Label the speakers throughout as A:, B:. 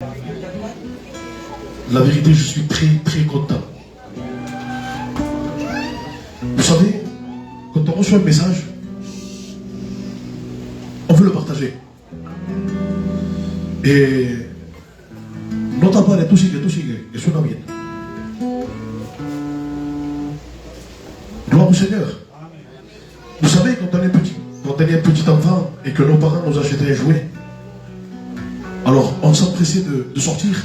A: La vérité, je suis très très content. Vous savez, quand on reçoit un message, on veut le partager. Et notamment les touchés, et son ami. Gloire au Seigneur. Vous savez, quand on est un petit enfant et que nos parents nous achetaient un jouet, alors on s'empressait de sortir.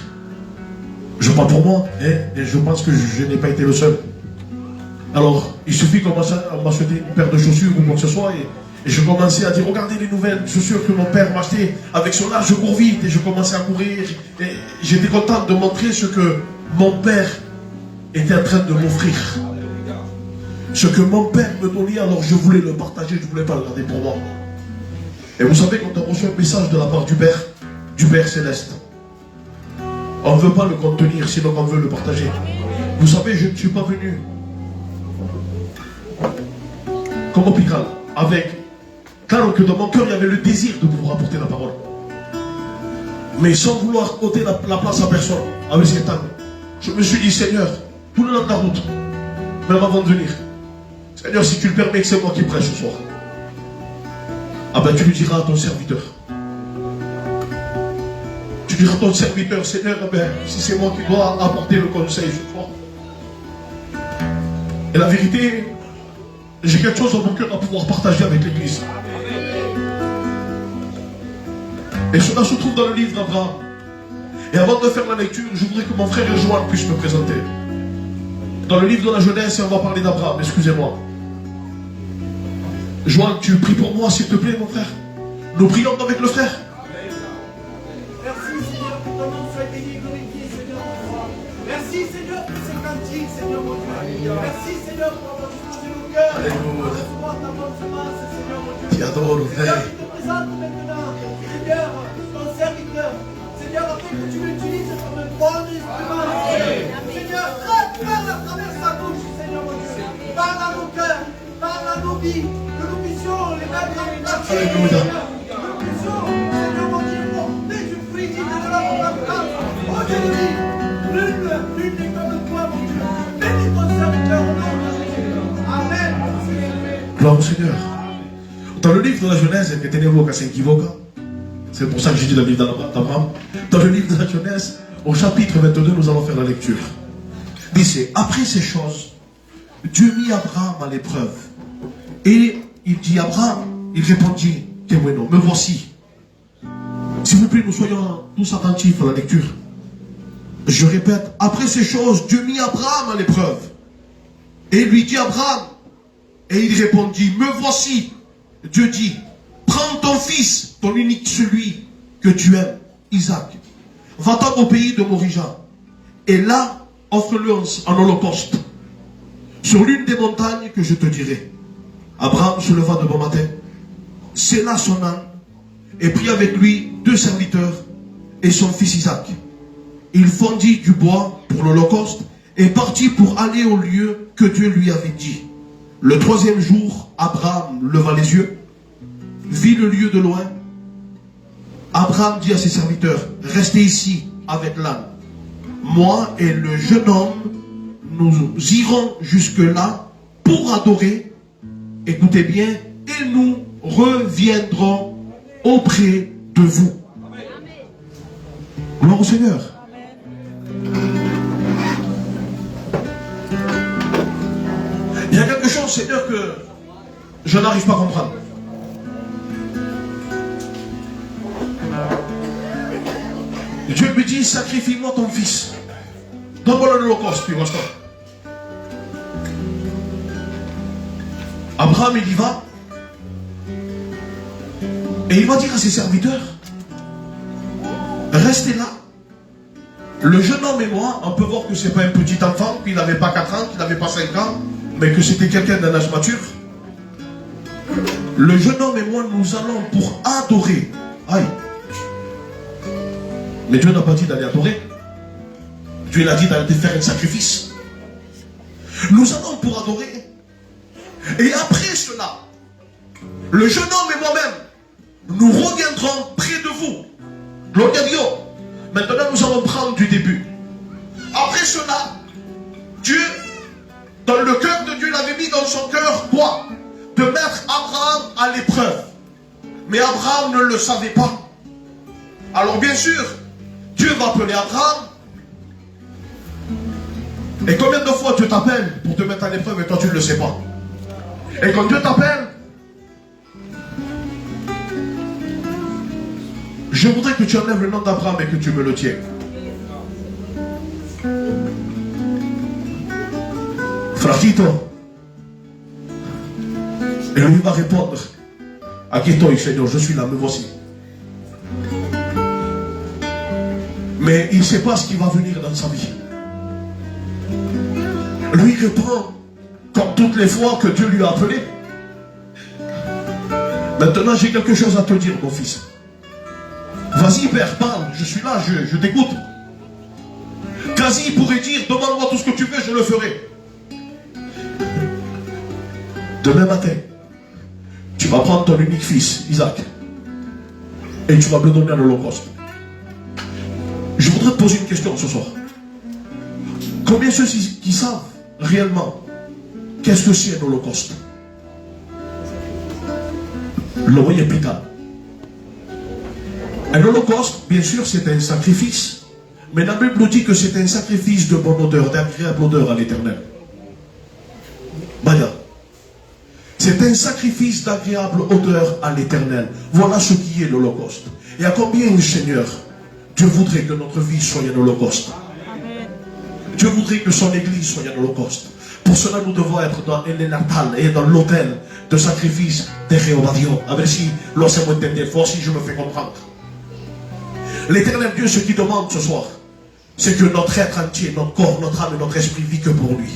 A: Je parle pour moi, hein, et je pense que je n'ai pas été le seul. Alors, il suffit qu'on m'achète une paire de chaussures ou quoi que ce soit, et je commençais à dire, regardez les nouvelles chaussures que mon père m'achetait. Avec son âge, je cours vite, et je commençais à courir. Et j'étais content de montrer ce que mon père était en train de m'offrir. Ce que mon père me donnait, alors je voulais le partager, je ne voulais pas le garder pour moi. Et vous savez, quand on reçoit un message de la part du Père Céleste, on ne veut pas le contenir, sinon on veut le partager. Vous savez, je ne suis pas venu comme hôpital, car que dans mon cœur, il y avait le désir de vous rapporter la parole. Mais sans vouloir ôter la place à personne, avec cet angle. Je me suis dit, Seigneur, tout le long de la route, même avant de venir, Seigneur, si tu le permets que c'est moi qui prêche ce soir, ah ben tu lui diras à ton serviteur. Tu diras à ton serviteur, Seigneur, ben, si c'est moi qui dois apporter le conseil ce soir. Et la vérité, j'ai quelque chose dans mon cœur à pouvoir partager avec l'Église. Et cela se trouve dans le livre d'Abraham. Et avant de faire la lecture, je voudrais que mon frère Joël puisse me présenter. Dans le livre de la Genèse, on va parler d'Abraham, excusez-moi. Joël, tu pries pour moi, s'il te plaît, mon frère. Nous prions avec le frère.
B: Merci Seigneur pour ton nom soit béni, glorifié Seigneur mon roi. Merci Seigneur pour ce cantique Seigneur mon Dieu. Merci Seigneur pour avoir changé nos cœurs. Pour recevoir ta bonne semence Seigneur mon Dieu. Seigneur, je te présente maintenant Seigneur, ton serviteur. Seigneur, afin que tu l'utilises comme un bon instrument. Seigneur, parle à travers sa bouche Seigneur mon Dieu. Parle à nos cœurs, parle à nos vies. Que nous puissions les mettre en pratique.
A: Alléluia.
B: Que nous puissions Seigneur mon Dieu porter du fruit digne de la grâce. Aujourd'hui, nul n'est comme toi mon Dieu. Bénis ton serviteur au nom de Jésus. Amen.
A: Gloire au Seigneur. Dans le livre de la Genèse, qui était évoqué à Saint-Kivoka, c'est pour ça que j'ai dit le livre d'Abraham. Dans le livre de la Genèse, au chapitre 22, nous allons faire la lecture. Dice, après ces choses, Dieu mit Abraham à l'épreuve. Et il dit, Abraham, il répondit, que bueno, me voici. S'il vous plaît, nous soyons tous attentifs à la lecture. Je répète, après ces choses, Dieu mit Abraham à l'épreuve. Et il lui dit, Abraham, et il répondit, me voici. Dieu dit, prends ton fils, ton unique, celui que tu aimes, Isaac. Va-t'en au pays de Morija. Et là, offre-le en holocauste. Sur l'une des montagnes que je te dirai. Abraham se leva de bon matin, scella son âne, et prit avec lui 2 serviteurs et son fils Isaac. Il fondit du bois pour l'holocauste et partit pour aller au lieu que Dieu lui avait dit. Le 3e jour, Abraham leva les yeux, vit le lieu de loin. Abraham dit à ses serviteurs, restez ici avec l'âne. Moi et le jeune homme, nous irons jusque-là pour adorer. Écoutez bien, et nous reviendrons auprès de vous. Gloire au Seigneur. Il y a quelque chose, Seigneur, que je n'arrive pas à comprendre. Dieu me dit, sacrifie-moi ton fils. Donne-moi l'holocauste, puis basta. Abraham, il y va. Et il va dire à ses serviteurs, restez là. Le jeune homme et moi, on peut voir que ce n'est pas un petit enfant, qu'il n'avait pas 4 ans, qu'il n'avait pas 5 ans, mais que c'était quelqu'un d'un âge mature. Le jeune homme et moi, nous allons pour adorer. Aïe. Mais Dieu n'a pas dit d'aller adorer. Dieu a dit d'aller faire un sacrifice. Nous allons pour adorer. Et après cela, le jeune homme et moi-même, nous reviendrons près de vous. Gloire à Dieu. Maintenant, nous allons prendre du début. Après cela, Dieu, dans le cœur de Dieu, il avait mis dans son cœur quoi? De mettre Abraham à l'épreuve. Mais Abraham ne le savait pas. Alors bien sûr, Dieu va appeler Abraham. Et combien de fois Dieu t'appelle pour te mettre à l'épreuve et toi tu ne le sais pas? Et quand Dieu t'appelle, je voudrais que tu enlèves le nom d'Abraham et que tu me le tiennes. Frachito. Et lui va répondre, Akito, Seigneur, je suis là, me voici. Mais il ne sait pas ce qui va venir dans sa vie. Lui répond, comme toutes les fois que Dieu lui a appelé. Maintenant, j'ai quelque chose à te dire, mon fils. Vas-y, père, parle, je suis là, je t'écoute. Quasi pourrait dire, demande-moi tout ce que tu veux, je le ferai. Demain matin, tu vas prendre ton unique fils, Isaac, et tu vas me le donner à l'Holocauste. Je voudrais te poser une question ce soir. Combien ceux qui savent réellement qu'est-ce que c'est un Holocauste? Le voyez plus tard. Un Holocauste, bien sûr, c'est un sacrifice. Mais la Bible nous dit que c'est un sacrifice de bonne odeur, d'agréable odeur à l'Éternel. Baya. C'est un sacrifice d'agréable odeur à l'Éternel. Voilà ce qui est l'Holocauste. Et à combien, Seigneur, Dieu voudrait que notre vie soit un Holocauste? Dieu voudrait que son église soit un Holocauste. Pour cela, nous devons être dans l'Enatal et dans l'autel de sacrifice de Réobadio. A ver si lo hacemos entender fort, si je me fais comprendre. L'Éternel Dieu, ce qu'il demande ce soir, c'est que notre être entier, notre corps, notre âme et notre esprit vivent que pour lui.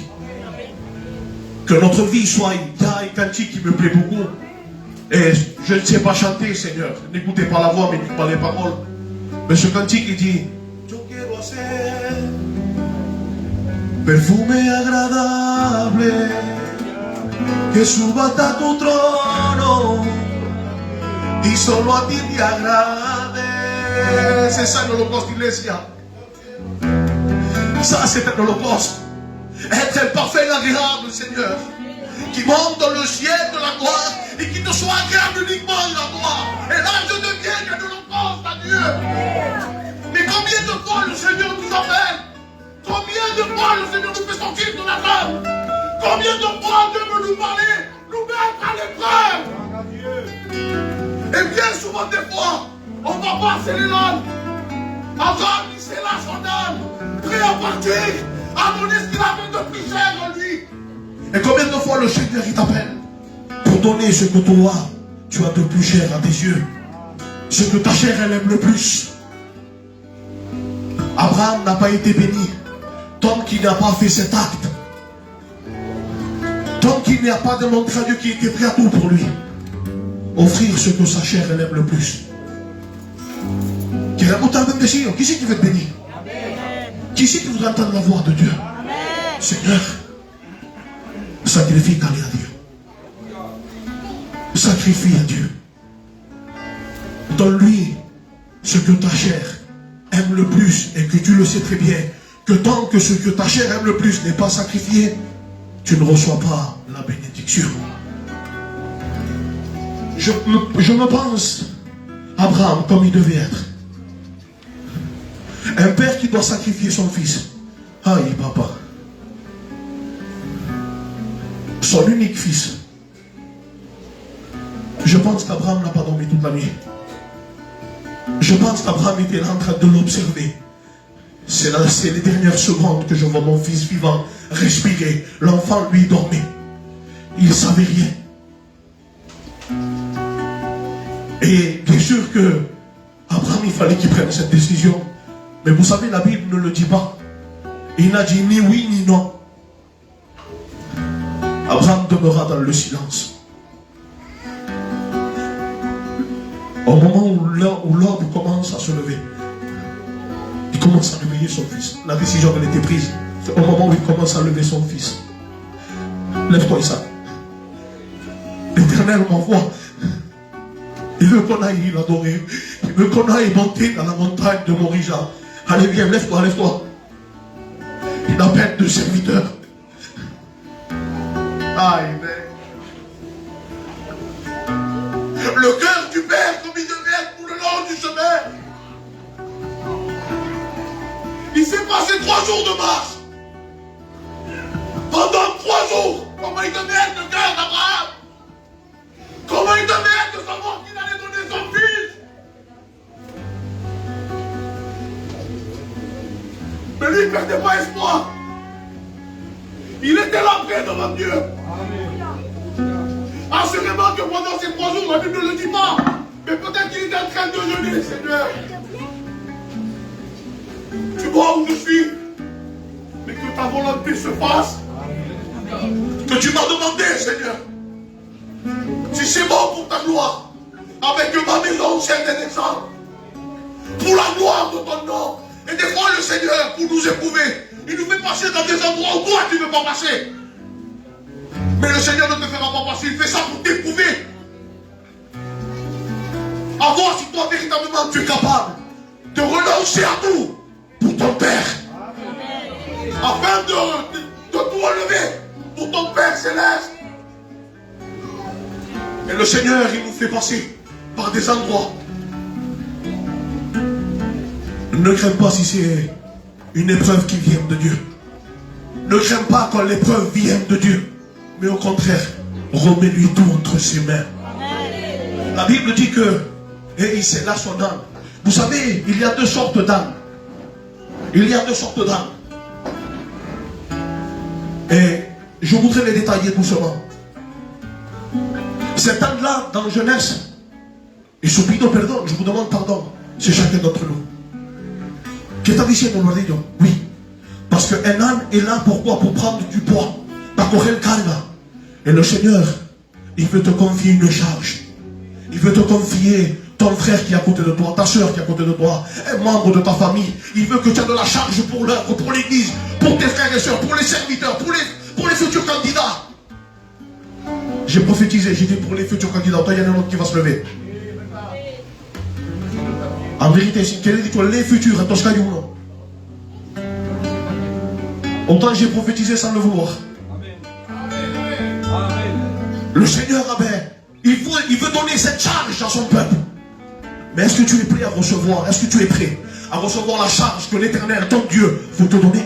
A: Que notre vie soit il y a un cantique qui me plaît beaucoup. Et je ne sais pas chanter, Seigneur. N'écoutez pas la voix, mais n'écoutez pas les paroles. Mais ce cantique, il dit, Yo quiero hacer perfume agradable que suba hasta tu trono y solo a ti te agrade. C'est ça l'Holocauste, Iglesia. Ça, c'est un Holocauste. Être parfait et agréable, Seigneur, qui monte dans le ciel de la gloire et qui te soit agréable uniquement à la gloire. Et là, je deviens un Holocauste à Dieu. Mais combien de fois le Seigneur nous appelle? Combien de fois le Seigneur nous fait sortir de la femme? Combien de fois Dieu veut nous parler, nous mettre à l'épreuve? Et bien souvent des fois, on va passer les langues. Abraham, il s'est là son âme, prêt à partir, à donner ce qu'il avait de plus cher en lui. Et combien de fois le Seigneur il t'appelle pour donner ce que toi, tu as de plus cher à tes yeux, ce que ta chair elle aime le plus. Abraham n'a pas été béni tant qu'il n'a pas fait cet acte, tant qu'il n'y a pas démontré à Dieu qui était prêt à tout pour lui, offrir ce que sa chair elle aime le plus. Qui c'est qui veut te bénir? Qui c'est qui voudrait entendre la voix de Dieu? Seigneur, sacrifie à Dieu. Sacrifie à Dieu. Donne-lui ce que ta chair aime le plus et que tu le sais très bien, que tant que ce que ta chair aime le plus n'est pas sacrifié, tu ne reçois pas la bénédiction. Je me pense Abraham comme il devait être. Un père qui doit sacrifier son fils. Aïe, papa. Son unique fils. Je pense qu'Abraham n'a pas dormi toute la nuit. Je pense qu'Abraham était là en train de l'observer. C'est les dernières secondes que je vois mon fils vivant respirer. L'enfant, lui, dormait. Il ne savait rien. Et bien sûr que Abraham, il fallait qu'il prenne cette décision. Mais vous savez, la Bible ne le dit pas. Il n'a dit ni oui ni non. Abraham demeura dans le silence. Au moment où l'homme commence à se lever, il commence à réveiller son fils. La décision elle était prise. Au moment où il commence à lever son fils. Lève-toi, Isaac. L'Éternel m'envoie. Il veut qu'on aille l'adorer. Il veut qu'on aille monter dans la montagne de Morija. Allez, viens, lève-toi, lève-toi. Il appelle deux serviteurs. Amen. Le cœur du Père, comme il devait être pour le long du chemin. Il s'est passé 3 jours de marche. Pendant 3 jours, comment il devait être le cœur d'Abraham? Comment il devait être de savoir qu'il allait donner son fils? Mais lui, il ne perdait pas espoir. Il était là près devant Dieu. Assurément que pendant ces 3 jours, la Bible ne le dit pas. Mais peut-être qu'il était en train de jeûner, Seigneur. Tu vois où je suis? Mais que ta volonté se fasse. Que tu m'as demandé, Seigneur. Si c'est bon pour ta gloire, avec ma maison, c'est un exemple. Pour la gloire de ton nom. Et des fois, le Seigneur, pour nous éprouver, il nous fait passer dans des endroits où toi, tu ne veux pas passer. Mais le Seigneur ne te fera pas passer, il fait ça pour t'éprouver. À voir si toi, véritablement, tu es capable de renoncer à tout pour ton Père. Afin de tout relever pour ton Père céleste. Et le Seigneur, il nous fait passer par des endroits. Ne crains pas si c'est une épreuve qui vient de Dieu. Ne crains pas quand l'épreuve vient de Dieu. Mais au contraire, remets-lui tout entre ses mains. La Bible dit que, et il s'est là son âme. Vous savez, il y a 2 sortes d'âmes. Il y a 2 sortes d'âmes. Et je voudrais les détailler doucement. Cette âme-là, dans la jeunesse, et je pido pardon, je vous demande pardon, c'est chacun d'entre nous. Qu'est-ce que tu as dit? Oui. Parce qu'un âne est là, pourquoi? Pour prendre du poids. Et le Seigneur, il veut te confier une charge. Il veut te confier ton frère qui est à côté de toi, ta soeur qui est à côté de toi, un membre de ta famille. Il veut que tu aies de la charge pour l'œuvre, pour l'église, pour tes frères et soeurs, pour les serviteurs, pour les futurs candidats. J'ai prophétisé, j'ai dit pour les futurs candidats. Toi, il y en a un autre qui va se lever. En vérité, si tu dit les futurs, autant j'ai prophétisé sans le vouloir. Le Seigneur, il veut donner cette charge à son peuple. Mais est-ce que tu es prêt à recevoir? Est-ce que tu es prêt à recevoir la charge que l'Éternel, ton Dieu, veut te donner?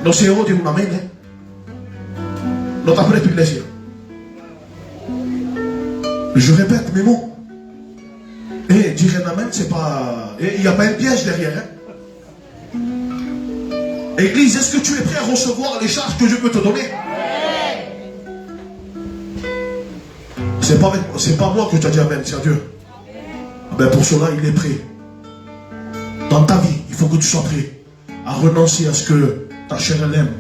A: Non, c'est heureux de nous amener. Notre après plaisir. Je répète mes mots. Et dire un amen, c'est pas. Il n'y a pas un piège derrière. Hein? Église, est-ce que tu es prêt à recevoir les charges que je peux te donner? C'est pas moi que tu as dit amen, c'est Dieu. Ben pour cela, il est prêt. Dans ta vie, il faut que tu sois prêt à renoncer à ce que ta chair elle aime.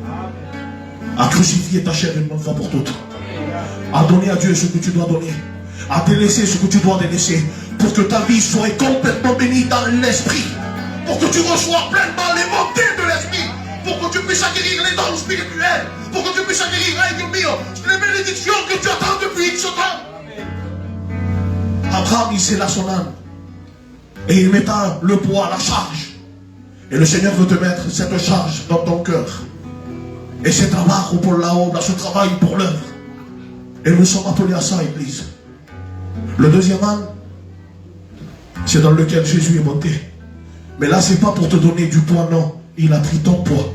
A: À crucifier ta chair une bonne fois pour toutes. À donner à Dieu ce que tu dois donner. À délaisser ce que tu dois délaisser. Pour que ta vie soit complètement bénie dans l'esprit. Pour que tu reçoives pleinement les montées de l'esprit. Pour que tu puisses acquérir les dons spirituels. Pour que tu puisses acquérir les bénédictions que tu attends depuis X temps. Abraham, il s'est là son âme. Et il mettra le poids, la charge. Et le Seigneur veut te mettre cette charge dans ton cœur. Et c'est travail pour la obra, ce travail pour l'œuvre. Et nous sommes appelés à ça, Église. Le deuxième âme, c'est dans lequel Jésus est monté. Mais là, c'est pas pour te donner du poids, non. Il a pris ton poids.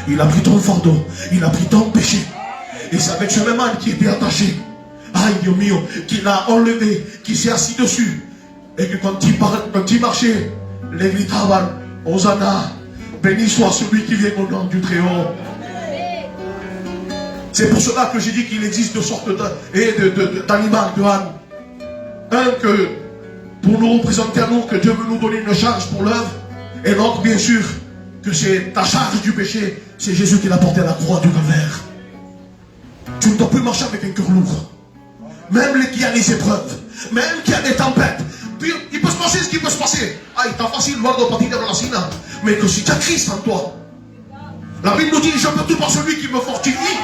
A: Il a pris ton fardeau. Il a pris ton péché. Et c'est avec ce même âne qui était attaché. Aïe, Dieu mio, qui l'a enlevé, qui s'est assis dessus. Et que quand il marchait, les gritaban, Hosanna, béni soit celui qui vient au nom du Très-Haut. C'est pour cela que j'ai dit qu'il existe 2 sortes d'animaux, de ânes. Un que, pour nous représenter à nous, que Dieu veut nous donner une charge pour l'œuvre. Et l'autre, bien sûr, que c'est ta charge du péché. C'est Jésus qui l'a porté à la croix du Calvaire. Tu ne dois plus marcher avec un cœur lourd. Même qu'il y a les épreuves, même qu'il y a des tempêtes, il peut se passer ce qui peut se passer. Ah, il est facile, mais que si tu as Christ en toi, la Bible nous dit, je peux tout par celui qui me fortifie.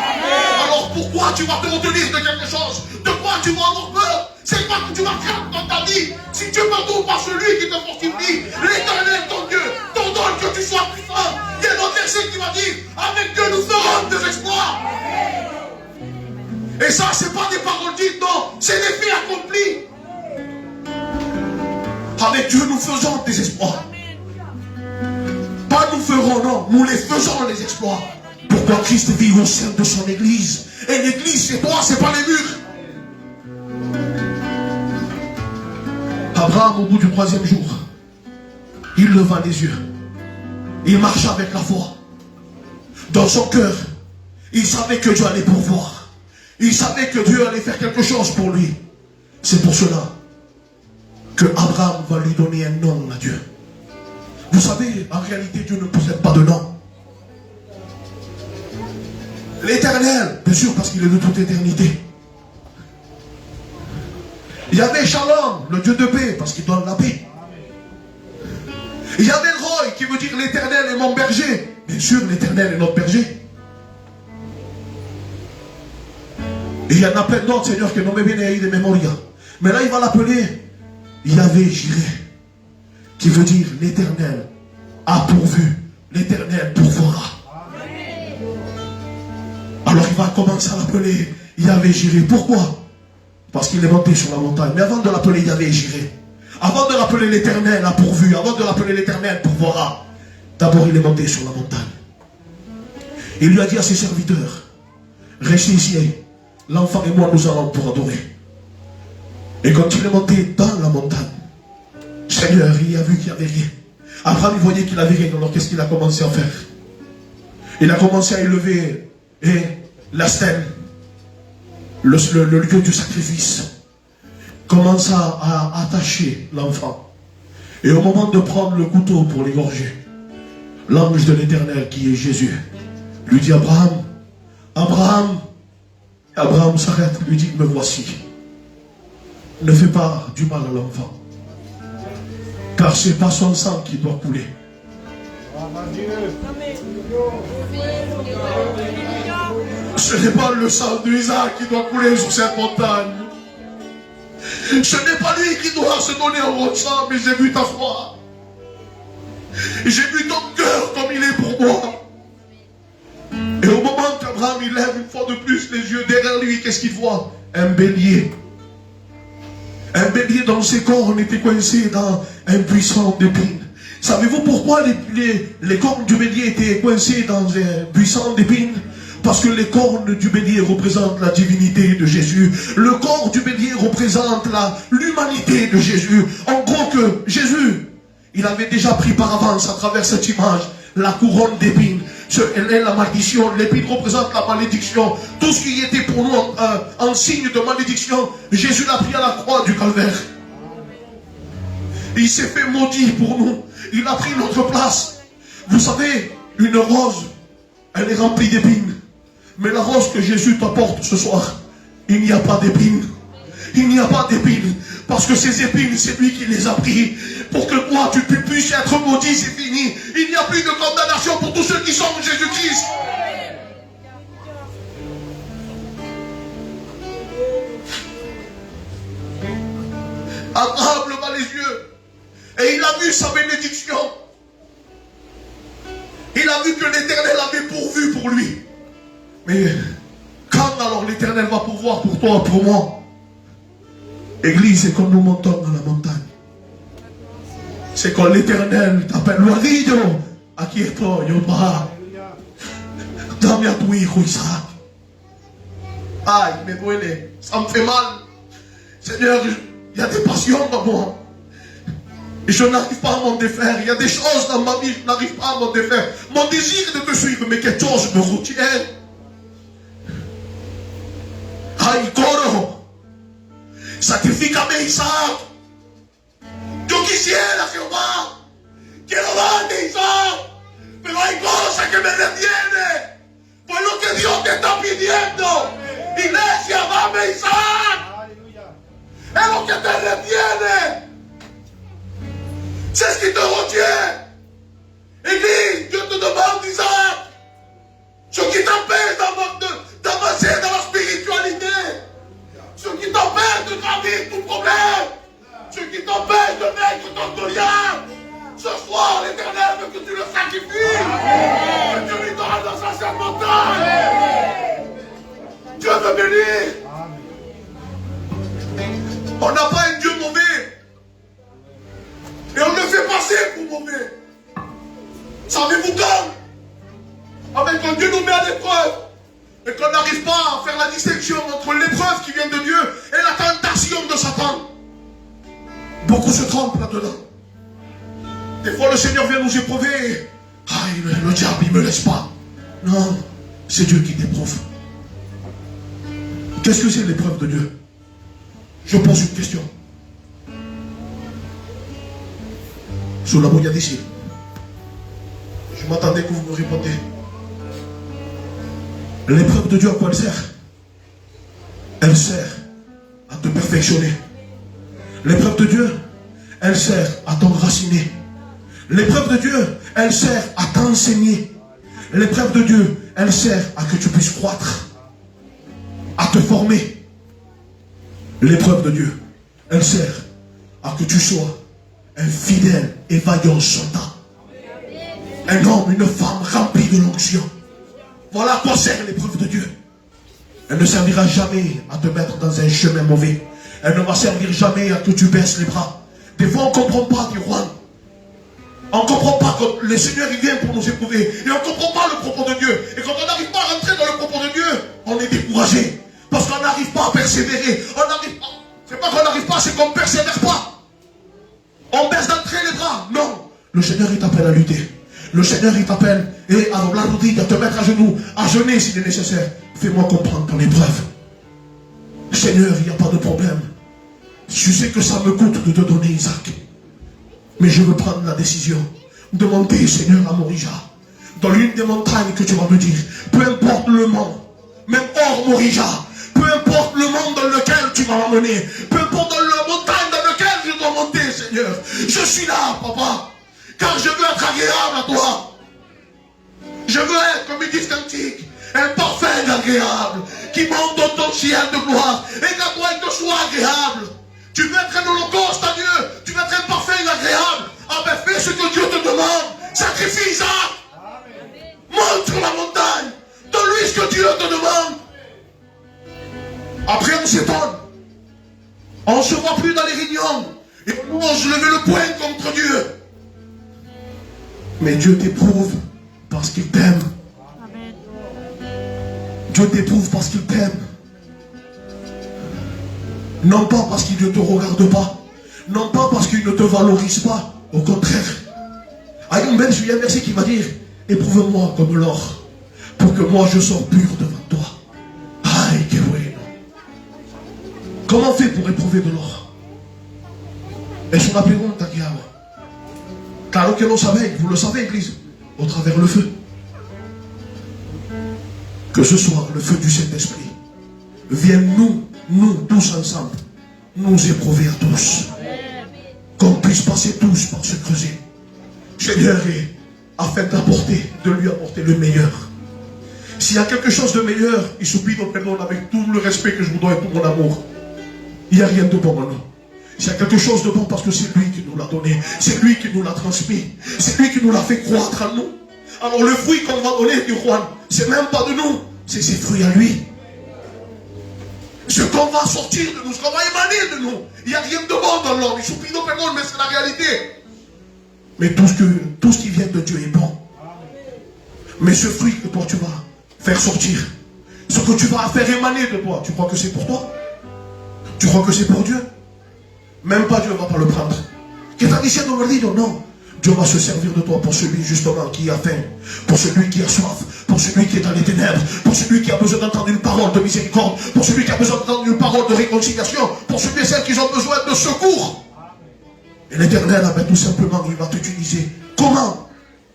A: Alors pourquoi tu vas te retenir de quelque chose? De quoi tu vas avoir peur? C'est quoi que tu vas faire dans ta vie? Si tu peux tout par celui qui te fortifie, l'Éternel, ton vas dire, avec Dieu nous ferons des exploits. Et ça, ce n'est pas des paroles dites, non, c'est des faits accomplis. Avec Dieu, nous faisons des exploits. Pas nous ferons, non, nous les faisons les exploits. Pourquoi Christ vit au sein de son église. Et l'église, c'est toi, c'est pas les murs. Abraham, au bout du 3e jour, il leva les yeux. Il marcha avec la foi. Dans son cœur, il savait que Dieu allait pourvoir. Il savait que Dieu allait faire quelque chose pour lui. C'est pour cela que Abraham va lui donner un nom à Dieu. Vous savez, en réalité, Dieu ne possède pas de nom. L'Éternel, bien sûr, parce qu'il est de toute éternité. Il y avait Shalom, le Dieu de paix, parce qu'il donne la paix. Il y avait le Roy, qui veut dire l'Éternel est mon berger. Bien sûr, l'Éternel est notre berger. Et il y en a plein d'autres, Seigneur, que non me viene ahí de memoria. Mais là, il va l'appeler Yahvé Jireh, qui veut dire l'Éternel a pourvu, l'Éternel pourvoira. Alors il va commencer à l'appeler Yahvé Jireh. Pourquoi? Parce qu'il est monté sur la montagne. Mais avant de l'appeler Yahvé Jireh, avant de l'appeler l'Éternel a pourvu, avant de l'appeler l'Éternel pourvoira, d'abord il est monté sur la montagne. Il lui a dit à ses serviteurs, restez ici, l'enfant et moi nous allons pour adorer. Et quand il est monté dans la montagne, Seigneur, il a vu qu'il n'y avait rien. Abraham, il voyait qu'il n'avait rien. Alors qu'est-ce qu'il a commencé à faire? Il a commencé à élever la stèle, le lieu du sacrifice. Commence à attacher l'enfant. Et au moment de prendre le couteau pour l'égorger, l'ange de l'Éternel, qui est Jésus, lui dit, Abraham, Abraham. Abraham s'arrête, lui dit, me voici. Ne fais pas du mal à l'enfant. Car ce n'est pas son sang qui doit couler. Ce n'est pas le sang d'Isaac qui doit couler sur cette montagne. Ce n'est pas lui qui doit se donner en votre sang, mais j'ai vu ta foi. J'ai vu ton cœur comme il est pour moi. Et au moment qu'Abraham il lève une fois de plus les yeux derrière lui, qu'est-ce qu'il voit? Un bélier. Un bélier dans ses cornes était coincé dans un buisson d'épines. Savez-vous pourquoi les cornes du bélier étaient coincées dans un buisson d'épines? Parce que les cornes du bélier représentent la divinité de Jésus. Le corps du bélier représente l'humanité de Jésus. En gros que Jésus, il avait déjà pris par avance à travers cette image la couronne d'épines. Elle est la malédiction. L'épine représente la malédiction. Tout ce qui était pour nous en signe de malédiction, Jésus l'a pris à la croix du calvaire. Il s'est fait maudit pour nous. Il a pris notre place. Vous savez, une rose, elle est remplie d'épines. Mais la rose que Jésus t'apporte ce soir, il n'y a pas d'épines. Il n'y a pas d'épines. Parce que ces épines, c'est lui qui les a pris. Pour que toi, tu puisses être maudit, c'est fini. Il n'y a plus de condamnation pour tous ceux qui sont en Jésus-Christ. Abraham leva les yeux. Et il a vu sa bénédiction. Il a vu que l'Éternel avait pourvu pour lui. Mais quand alors l'Éternel va pourvoir pour toi, pour moi? Église, c'est quand nous montons dans la montagne. C'est quand l'Éternel t'appelle Loarillo, Akieto, Yoba, Damia Touijo, Isaac. Aïe, mais duele, ça me fait mal. Seigneur, il y a des passions dans moi. Et je n'arrive pas à m'en défaire. Il y a des choses dans ma vie, je n'arrive pas à m'en défaire. Mon désir de te suivre, mais quelque chose me retient. Aïe, Coro. Sacrifícame, Isaac. Yo quisiera, Jehová, quiero darte, Isaac, pero hay cosas que me detienen. Pues lo que Dios te está pidiendo, iglesia, dame, Isaac. Es lo que te detiene. C'est ce qui te retient. Église, Dieu te demande, Isaac, ce qui t'empêche d'avancer dans la spiritualité. Ce qui t'empêche de gravir tout problème. Ce qui t'empêche de mettre ton Goliath. Ce soir, l'Éternel veut que tu le sacrifies. Que tu lui cette montagne. Dieu veut bénir. On n'a pas un Dieu mauvais. Et on le fait passer pour mauvais. Savez-vous quand, avec un Dieu nous met à l'épreuve, et qu'on n'arrive pas à faire la distinction entre l'épreuve qui vient de Dieu et la tentation de Satan, beaucoup se trompent là-dedans. Des fois le Seigneur vient nous éprouver. Ah, le diable il ne me laisse pas. Non, c'est Dieu qui t'éprouve. Qu'est-ce que c'est l'épreuve de Dieu? Je pose une question. Sur la moya d'ici. Je m'attendais que vous me répondiez. L'épreuve de Dieu, à quoi elle sert? Elle sert à te perfectionner. L'épreuve de Dieu, elle sert à t'enraciner. L'épreuve de Dieu, elle sert à t'enseigner. L'épreuve de Dieu, elle sert à que tu puisses croître, à te former. L'épreuve de Dieu, elle sert à que tu sois un fidèle et vaillant soldat. Un homme, une femme remplie de l'onction. Voilà à quoi sert l'épreuve de Dieu. Elle ne servira jamais à te mettre dans un chemin mauvais. Elle ne va servir jamais à que tu baisses les bras. Des fois, on ne comprend pas du roi. On ne comprend pas que le Seigneur il vient pour nous éprouver. Et on ne comprend pas le propos de Dieu. Et quand on n'arrive pas à rentrer dans le propos de Dieu, on est découragé. Parce qu'on n'arrive pas à persévérer. On n'arrive pas. C'est pas qu'on n'arrive pas, c'est qu'on ne persévère pas. On baisse d'entrer les bras. Non. Le Seigneur il t'appelle à lutter. Le Seigneur il t'appelle et alors là nous dit de te mettre à genoux, à jeûner s'il est nécessaire. Fais-moi comprendre ton épreuve. Seigneur, il n'y a pas de problème. Je sais que ça me coûte de te donner Isaac. Mais je veux prendre la décision. Demander, Seigneur, à Morija, dans l'une des montagnes que tu vas me dire, peu importe le monde, même hors Morija, peu importe le monde dans lequel tu vas m'emmener, peu importe dans la montagne dans laquelle je dois monter, Seigneur, je suis là, papa, car je veux être agréable à toi. Je veux être, comme ils disent cantique, un parfum agréable, qui monte dans ton ciel de gloire, et qu'à toi il te soit agréable. Tu veux être un holocauste à Dieu, tu veux être un parfum agréable. Ah ben fais ce que Dieu te demande. Sacrifie Isaac. Monte sur la montagne. Donne-lui ce que Dieu te demande. Après on s'étonne. On ne se voit plus dans les réunions. Et on ose lever le poing contre Dieu. Mais Dieu t'éprouve parce qu'il t'aime. Dieu t'éprouve parce qu'il t'aime. Non pas parce qu'il ne te regarde pas. Non pas parce qu'il ne te valorise pas. Au contraire. Il y a un verset qui va dire, éprouve-moi comme l'or, pour que moi je sois pur devant toi. Aïe, que bueno. Comment on fait pour éprouver de l'or? Es una pregunta que hago. Claro que lo sabéis, vous le savez, Église, au travers le feu. Que ce soit le feu du Saint-Esprit vienne nous tous ensemble, nous éprouver à tous. Qu'on puisse passer tous par ce creuset. Seigneur, afin de lui apporter le meilleur. S'il y a quelque chose de meilleur, il supplie nous pardonne avec tout le respect que je vous dois et tout mon amour. Il n'y a rien de bon en nous. S'il y a quelque chose de bon, parce que c'est lui qui nous l'a donné, c'est lui qui nous l'a transmis, c'est lui qui nous l'a fait croître en nous. Alors le fruit qu'on va donner du roi, c'est même pas de nous, c'est ses fruits à lui. Ce qu'on va sortir de nous, ce qu'on va émaner de nous, il n'y a rien de bon dans l'homme. Il supplie nos pardonne, mais c'est la réalité. Mais tout ce qui vient de Dieu est bon. Mais ce fruit que toi tu vas faire sortir, ce que tu vas faire émaner de toi, tu crois que c'est pour toi? Tu crois que c'est pour Dieu? Même pas Dieu ne va pas le prendre. Qu'est-ce que tu as dit? Non. Dieu va se servir de toi pour celui justement qui a faim, pour celui qui a soif, pour celui qui est dans les ténèbres, pour celui qui a besoin d'entendre une parole de miséricorde, pour celui qui a besoin d'entendre une parole de réconciliation, pour celui et celles qui ont besoin de secours. Et l'Éternel, tout simplement, il va t'utiliser. Comment?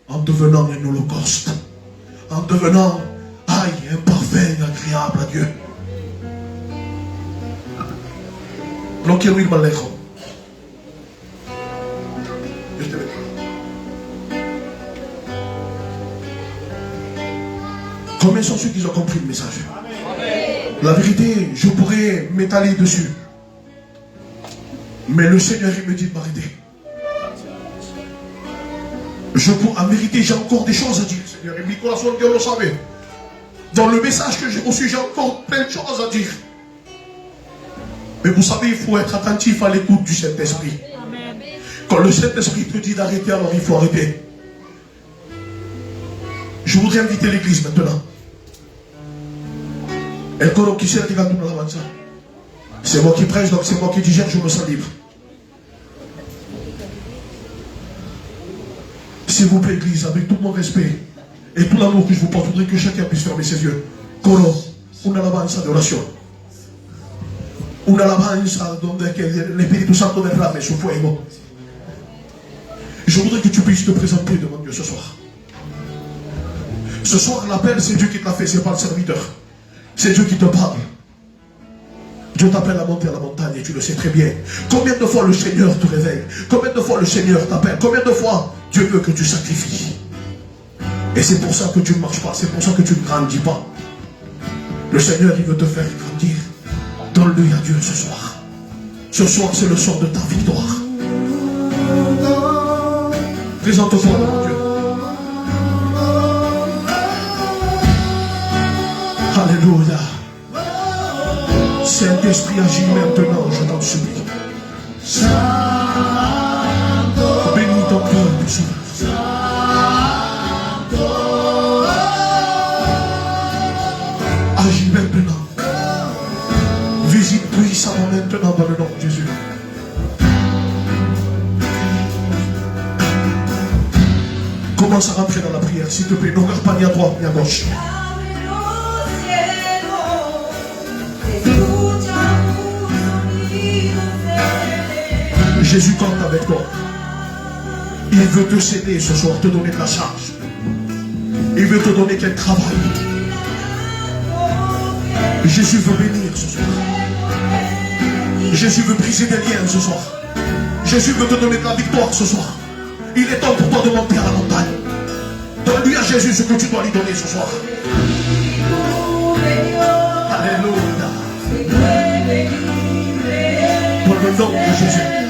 A: En devenant un holocauste. En devenant, un parfum agréable à Dieu. No quiero ir más lejos. Combien sont ceux qui ont compris le message? La vérité, je pourrais m'étaler dessus. Mais le Seigneur, il me dit de m'arrêter. En vérité, j'ai encore des choses à dire, Seigneur. Et Nicolas, Dieu le savait. Dans le message que j'ai reçu, j'ai encore plein de choses à dire. Mais vous savez, il faut être attentif à l'écoute du Saint-Esprit. Quand le Saint-Esprit te dit d'arrêter, alors il faut arrêter. Je voudrais inviter l'église maintenant. C'est moi qui prêche, donc c'est moi qui digère, je me sens libre. S'il vous plaît, église, avec tout mon respect et tout l'amour que je vous porte, je voudrais que chacun puisse fermer ses yeux. Coro, una alabanza de oración. Una alabanza donde el Espíritu Santo derrame su fuego. Je voudrais que tu puisses te présenter devant Dieu ce soir. Ce soir, l'appel, c'est Dieu qui te l'a fait, c'est pas le serviteur. C'est Dieu qui te parle. Dieu t'appelle à monter à la montagne et tu le sais très bien. Combien de fois le Seigneur te réveille? Combien de fois le Seigneur t'appelle? Combien de fois Dieu veut que tu sacrifies? Et c'est pour ça que tu ne marches pas, c'est pour ça que tu ne grandis pas. Le Seigneur, il veut te faire grandir. Donne-lui à Dieu ce soir. Ce soir, c'est le soir de ta victoire. Présente-toi devant Dieu. Alléluia. Saint-Esprit, agis maintenant, je t'en supplie. Bénis ton peuple, Seigneur. Agis maintenant. Visite puissamment maintenant dans le nom de Jésus. Commence à rentrer dans la prière, s'il te plaît. Ne regarde pas ni à droite ni à gauche. Jésus compte avec toi. Il veut te céder ce soir, te donner de la charge. Il veut te donner quel travail. Jésus veut bénir ce soir. Jésus veut briser des liens ce soir. Jésus veut te donner de la victoire ce soir. Il est temps pour toi de monter à la montagne. Donne-lui à Jésus ce que tu dois lui donner ce soir. Alléluia. Dans le nom de Jésus.